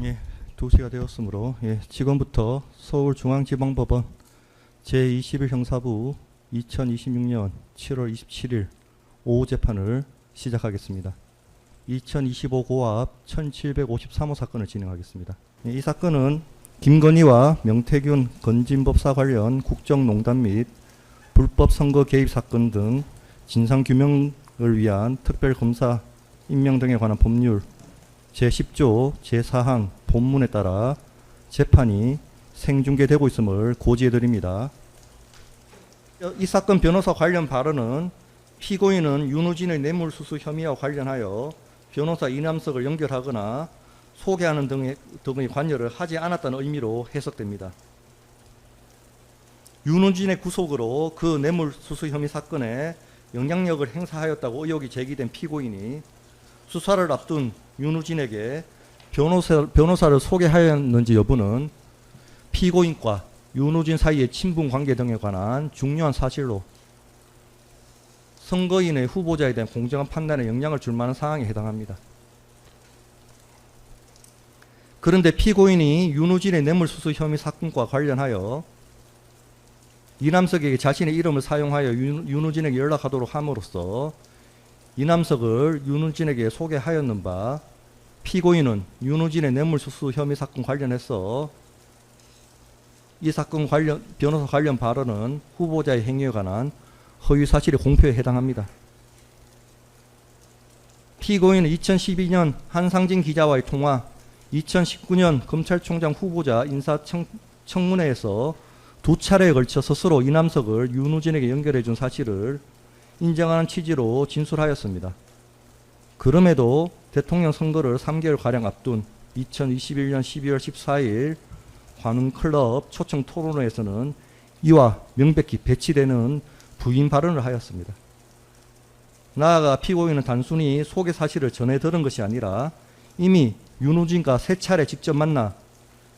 예, 2시가 되었으므로 지금부터 서울중앙지방법원 제21 형사부 2026년 7월 27일 오후 재판을 시작하겠습니다. 2025 고압 1753호 사건을 진행하겠습니다. 이 사건은 김건희와 명태균 건진법사 관련 국정농단 및 불법 선거 개입 사건 등 진상규명을 위한 특별검사 임명 등에 관한 법률 제10조 제4항 본문에 따라 재판이 생중계되고 있음을 고지해드립니다. 이 사건 변호사 관련 발언은 피고인은 윤우진의 뇌물수수 혐의와 관련하여 변호사 이남석을 연결하거나 소개하는 등의 관여를 하지 않았다는 의미로 해석됩니다. 윤우진의 구속으로 그 뇌물수수 혐의 사건에 영향력을 행사하였다고 의혹이 제기된 피고인이 수사를 앞둔 윤우진에게 변호사를 소개하였는지 여부는 피고인과 윤우진 사이의 친분 관계 등에 관한 중요한 사실로 선거인의 후보자에 대한 공정한 판단에 영향을 줄 만한 사항에 해당합니다. 그런데 피고인이 윤우진의 뇌물수수 혐의 사건과 관련하여 이남석에게 자신의 이름을 사용하여 윤우진에게 연락하도록 함으로써 이남석을 윤우진에게 소개하였는 바 피고인은 윤우진의 뇌물수수 혐의 사건 관련해서 이 사건 관련 변호사 관련 발언은 후보자의 행위에 관한 허위사실의 공표에 해당합니다. 피고인은 2012년 한상진 기자와의 통화, 2019년 검찰총장 후보자 인사청문회에서 두 차례에 걸쳐 스스로 이남석을 윤우진에게 연결해 준 사실을 인정하는 취지로 진술하였습니다. 그럼에도 대통령 선거를 3개월가량 앞둔 2021년 12월 14일 관훈클럽 초청 토론회에서는 이와 명백히 배치되는 부인 발언을 하였습니다. 나아가 피고인은 단순히 소개 사실을 전해 들은 것이 아니라 이미 윤우진과 3차례 직접 만나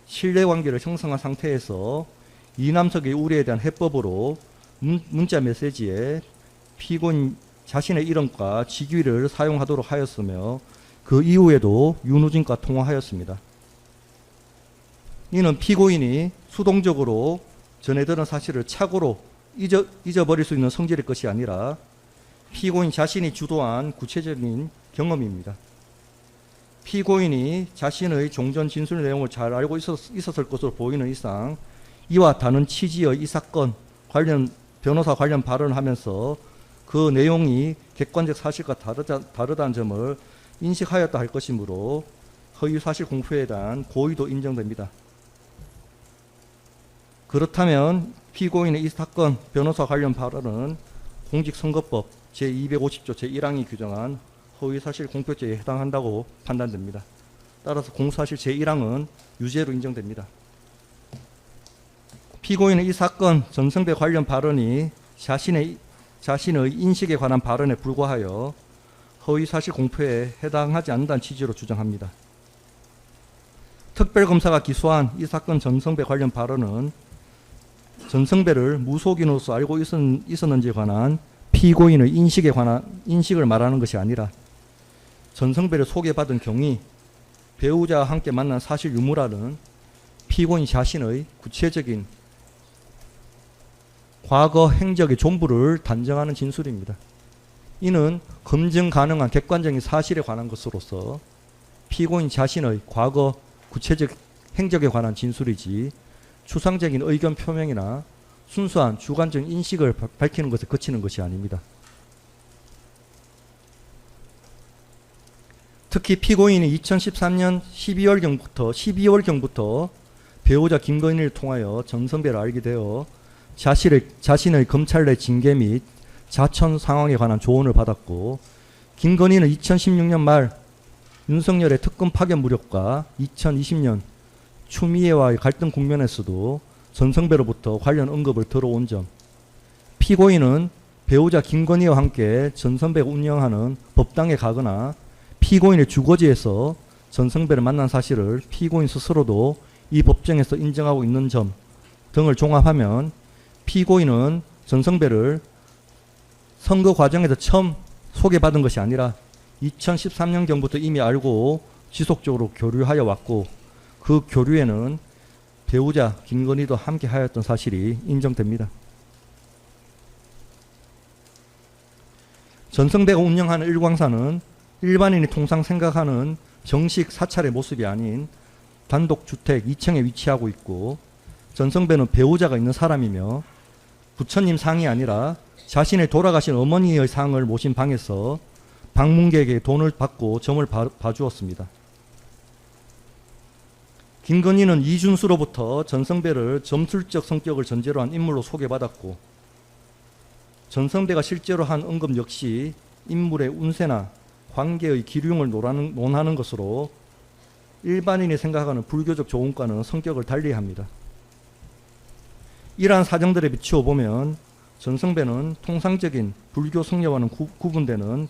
신뢰관계를 형성한 상태에서 이남석의 우려에 대한 해법으로 문자 메시지에 피고인 자신의 이름과 직위를 사용하도록 하였으며 그 이후에도 윤우진과 통화하였습니다. 이는 피고인이 수동적으로 전해들은 사실을 착오로 잊어버릴 수 있는 성질의 것이 아니라 피고인 자신이 주도한 구체적인 경험입니다. 피고인이 자신의 종전 진술 내용을 잘 알고 있었을 것으로 보이는 이상 이와 다른 취지의 이 사건 관련 변호사 관련 발언을 하면서 그 내용이 객관적 사실과 다르다는 점을 인식하였다 할 것이므로 허위사실 공표에 대한 고의도 인정됩니다. 그렇다면 피고인의 이 사건 변호사 관련 발언은 공직선거법 제250조 제1항이 규정한 허위사실 공표죄에 해당한다고 판단됩니다. 따라서 공소사실 제1항은 유죄로 인정됩니다. 피고인은 이 사건 전성배 관련 발언이 자신의 인식에 관한 발언에 불과하여 허위사실 공표에 해당하지 않는다는 취지로 주장합니다. 특별검사가 기소한 이 사건 전성배 관련 발언은 전성배를 무속인으로서 알고 있었는지에 관한 피고인의 인식에 관한 인식을 말하는 것이 아니라 전성배를 소개받은 경위, 배우자와 함께 만난 사실 유무라는 피고인 자신의 구체적인 과거 행적의 전부를 단정하는 진술입니다. 이는 검증 가능한 객관적인 사실에 관한 것으로서 피고인 자신의 과거 구체적 행적에 관한 진술이지 추상적인 의견 표명이나 순수한 주관적 인식을 밝히는 것에 그치는 것이 아닙니다. 특히 피고인이 2013년 12월경부터 배우자 김건희를 통하여 전성배를 알게 되어 자신의 검찰 내 징계 및 자천 상황에 관한 조언을 받았고, 김건희는 2016년 말 윤석열의 특검 파견 무력과 2020년 추미애와의 갈등 국면에서도 전성배로부터 관련 언급을 들어온 점, 피고인은 배우자 김건희와 함께 전성배가 운영하는 법당에 가거나 피고인의 주거지에서 전성배를 만난 사실을 피고인 스스로도 이 법정에서 인정하고 있는 점 등을 종합하면 피고인은 전성배를 선거 과정에서 처음 소개받은 것이 아니라 2013년경부터 이미 알고 지속적으로 교류하여 왔고, 그 교류에는 배우자 김건희도 함께 하였던 사실이 인정됩니다. 전성배가 운영하는 일광사는 일반인이 통상 생각하는 정식 사찰의 모습이 아닌 단독 주택 2층에 위치하고 있고, 전성배는 배우자가 있는 사람이며 부처님 상이 아니라 자신의 돌아가신 어머니의 상을 모신 방에서 방문객에게 돈을 받고 점을 봐주었습니다. 김건희는 이준수로부터 전성배를 점술적 성격을 전제로 한 인물로 소개받았고, 전성배가 실제로 한 언급 역시 인물의 운세나 관계의 기륭을 논하는 것으로 일반인이 생각하는 불교적 조언과는 성격을 달리합니다. 이러한 사정들에 비추어 보면 전성배는 통상적인 불교 성녀와는 구분되는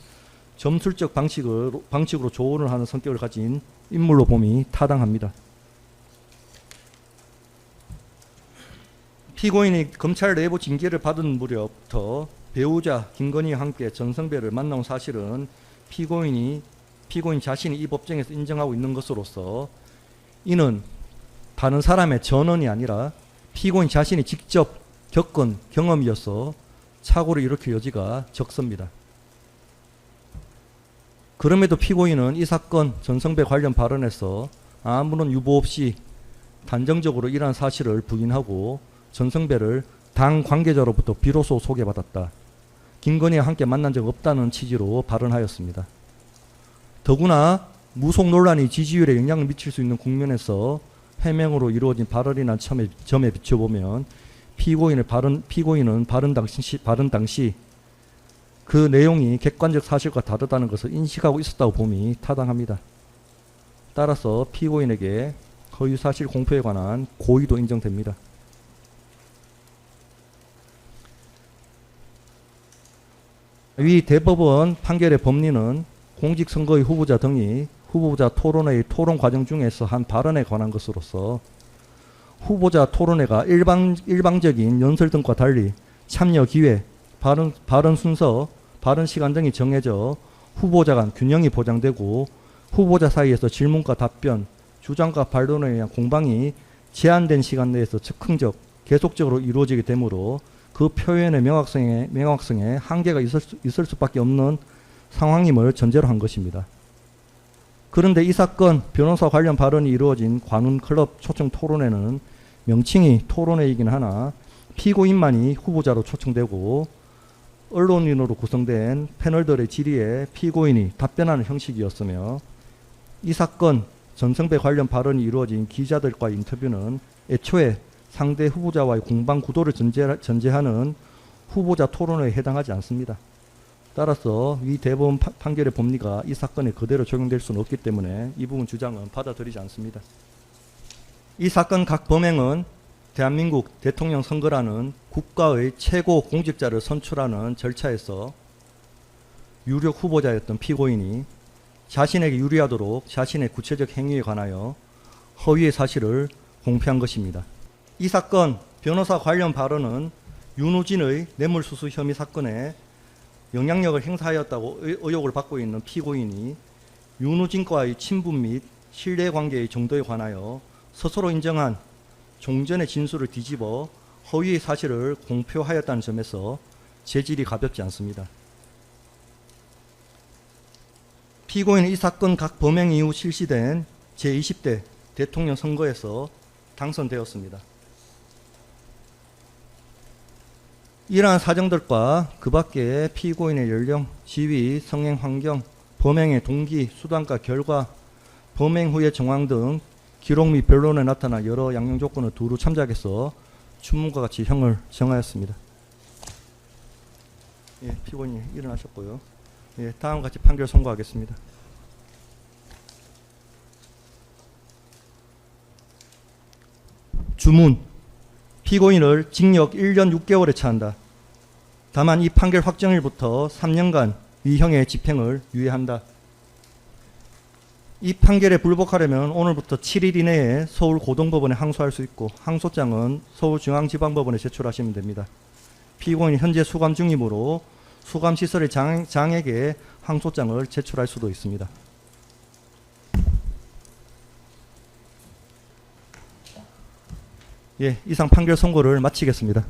점술적 방식으로 조언을 하는 성격을 가진 인물로 봄이 타당합니다. 피고인이 검찰 내부 징계를 받은 무렵부터 배우자 김건희와 함께 전성배를 만나온 사실은 피고인 자신이 이 법정에서 인정하고 있는 것으로서 이는 다른 사람의 전언이 아니라 피고인 자신이 직접 겪은 경험이어서 착오를 일으킬 여지가 적습니다. 그럼에도 피고인은 이 사건 전성배 관련 발언에서 아무런 유보 없이 단정적으로 이러한 사실을 부인하고 전성배를 당 관계자로부터 비로소 소개받았다, 김건희와 함께 만난 적 없다는 취지로 발언하였습니다. 더구나 무속 논란이 지지율에 영향을 미칠 수 있는 국면에서 해명으로 이루어진 발언이나 점에 비춰보면 피고인은 발언 당시 그 내용이 객관적 사실과 다르다는 것을 인식하고 있었다고 봄이 타당합니다. 따라서 피고인에게 허위사실 공표에 관한 고의도 인정됩니다. 위 대법원 판결의 법리는 공직선거의 후보자 등이 후보자 토론회의 토론 과정 중에서 한 발언에 관한 것으로서 후보자 토론회가 일방적인 연설 등과 달리 참여 기회, 발언 순서, 발언 시간 등이 정해져 후보자 간 균형이 보장되고 후보자 사이에서 질문과 답변, 주장과 반론에 의한 공방이 제한된 시간 내에서 즉흥적, 계속적으로 이루어지게 되므로 그 표현의 명확성에 한계가 있을 수밖에 없는 상황임을 전제로 한 것입니다. 그런데 이 사건 변호사 관련 발언이 이루어진 관훈클럽 초청 토론회는 명칭이 토론회이긴 하나 피고인만이 후보자로 초청되고 언론인으로 구성된 패널들의 질의에 피고인이 답변하는 형식이었으며, 이 사건 전성배 관련 발언이 이루어진 기자들과의 인터뷰는 애초에 상대 후보자와의 공방 구도를 전제하는 후보자 토론회에 해당하지 않습니다. 따라서 위 대법원 판결의 법리가 이 사건에 그대로 적용될 수는 없기 때문에 이 부분 주장은 받아들이지 않습니다. 이 사건 각 범행은 대한민국 대통령 선거라는 국가의 최고 공직자를 선출하는 절차에서 유력 후보자였던 피고인이 자신에게 유리하도록 자신의 구체적 행위에 관하여 허위의 사실을 공표한 것입니다. 이 사건 변호사 관련 발언은 윤우진의 뇌물수수 혐의 사건에 영향력을 행사하였다고 의혹을 받고 있는 피고인이 윤우진과의 친분 및 신뢰관계의 정도에 관하여 스스로 인정한 종전의 진술을 뒤집어 허위의 사실을 공표하였다는 점에서 재질이 가볍지 않습니다. 피고인은 이 사건 각 범행 이후 실시된 제20대 대통령 선거에서 당선되었습니다. 이러한 사정들과 그 밖에 피고인의 연령, 지위, 성행 환경, 범행의 동기, 수단과 결과, 범행 후의 정황 등 기록 및 변론에 나타난 여러 양형 조건을 두루 참작해서 추문과 같이 형을 정하였습니다. 예, 피고인이 일어나셨고요. 예, 다음과 같이 판결 선고하겠습니다. 주문. 피고인을 징역 1년 6개월에 처한다. 다만 이 판결 확정일부터 3년간 위형의 집행을 유예한다. 이 판결에 불복하려면 오늘부터 7일 이내에 서울고등법원에 항소할 수 있고 항소장은 서울중앙지방법원에 제출하시면 됩니다. 피고인이 현재 수감 중이므로 수감시설의 장에게 항소장을 제출할 수도 있습니다. 예, 이상 판결 선고를 마치겠습니다.